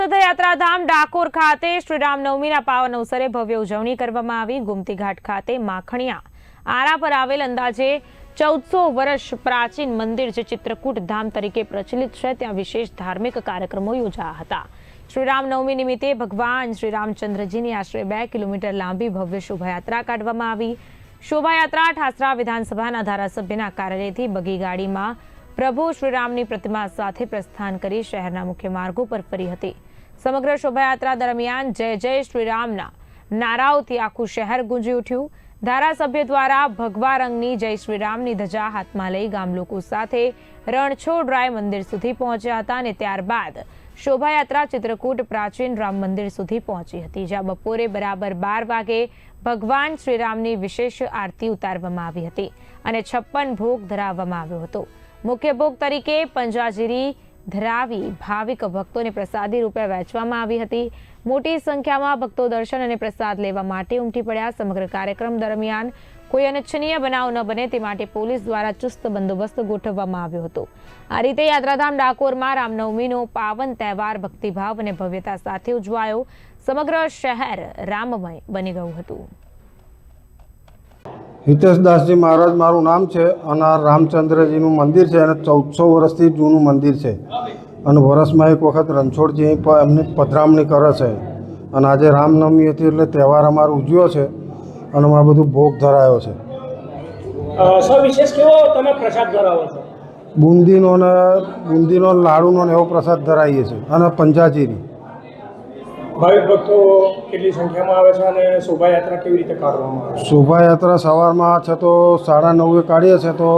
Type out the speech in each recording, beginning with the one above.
પ્રસિદ્ધ યાત્રાધામ ડાકોર ખાતે શ્રી રામનવમીના પાવન અવસરે ભવ્ય ઉજવણી કરવામાં આવી। ગુમતી ઘાટ ખાતે માખણિયા આરા પર આવેલ અંદાજે 1400 વર્ષ પ્રાચીન મંદિર જે ચિત્રકૂટ ધામ તરીકે પ્રચલિત છે ત્યાં વિશેષ ધાર્મિક કાર્યક્રમો યોજાયા હતા। શ્રી રામનવમી નિમિત્તે ભગવાન શ્રી રામચંદ્રજીની આશરે 2 કિલોમીટર લાંબી ભવ્ય શોભાયાત્રા કાઢવામાં આવી। શોભાયાત્રા ઠાસરા વિધાનસભાના ધારાસભ્યના કાર્યાલયથી બગી ગાડીમાં પ્રભુ શ્રીરામની પ્રતિમા સાથે પ્રસ્થાન કરી શહેરના મુખ્ય માર્ગો પર ફરી હતી। સમગ્ર શોભાયાત્રા દરમિયાન જય જય શ્રીરામના નારાઓથી આખું શહેર ગુંજી ઉઠ્યું। ધારાસભ્ય દ્વારા ભગવા રંગની જય શ્રીરામની ધજા હાથમાં લઈ ગામ લોકો સાથે રણછોડરાય મંદિર સુધી પહોંચ્યા હતા અને ત્યારબાદ શોભાયાત્રા ચિત્રકૂટ પ્રાચીન રામ મંદિર સુધી પહોંચી હતી, જ્યાં બપોરે બરાબર 12 વાગે ભગવાન શ્રીરામની વિશેષ આરતી ઉતારવામાં આવી હતી અને 56 ભોગ ધરાવવામાં આવ્યો હતો। મુખ્ય ભોગ તરીકે પંજાજીરી ધરાવી ભાવિક ભક્તોને પ્રસાદી રૂપે વહેંચવામાં આવી હતી। મોટી સંખ્યામાં ભક્તો દર્શન અને પ્રસાદ લેવા માટે ઉમટી પડ્યા। સમગ્ર કાર્યક્રમ દરમિયાન કોઈ અનિચ્છનીય બનાવ ન બને તે માટે પોલીસ દ્વારા ચુસ્ત બંદોબસ્ત ગોઠવવામાં આવ્યો હતો। આ રીતે યાત્રાધામ ડાકોરમાં રામનવમીનો પાવન તહેવાર ભક્તિભાવ અને ભવ્યતા સાથે ઉજવાયો। સમગ્ર શહેર રામમય બની ગયું હતું। હિતેશદાસજી મહારાજ મારું નામ છે અને આ રામચંદ્રજીનું મંદિર છે અને 1400 વર્ષથી જૂનું મંદિર છે અને વર્ષમાં એક વખત રણછોડજી એમની પધરામણી કરે છે અને આજે રામનવમી હતી એટલે તહેવાર અમારો ઉજવ્યો છે અને અમારે બધું ભોગ ધરાયો છે। સવિશેષ કેવો તમે પ્રસાદ ધરાવો છો? બુંદીનો લાડુનો ને એવો પ્રસાદ ધરાવીએ છીએ અને પંજાજીરી। ભાવિક ભક્તો કેટલી સંખ્યામાં આવે છે અને શોભાયાત્રા કેવી રીતે કાઢવામાં આવે છે? શોભાયાત્રા સવારમાં છે તો 9:30 કાઢીએ છીએ તો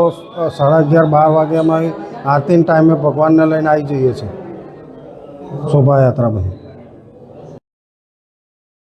11:30-12 વાગે અમે આરતીના ટાઈમે ભગવાનને લઈને આવી જઈએ છીએ શોભાયાત્રા બધી।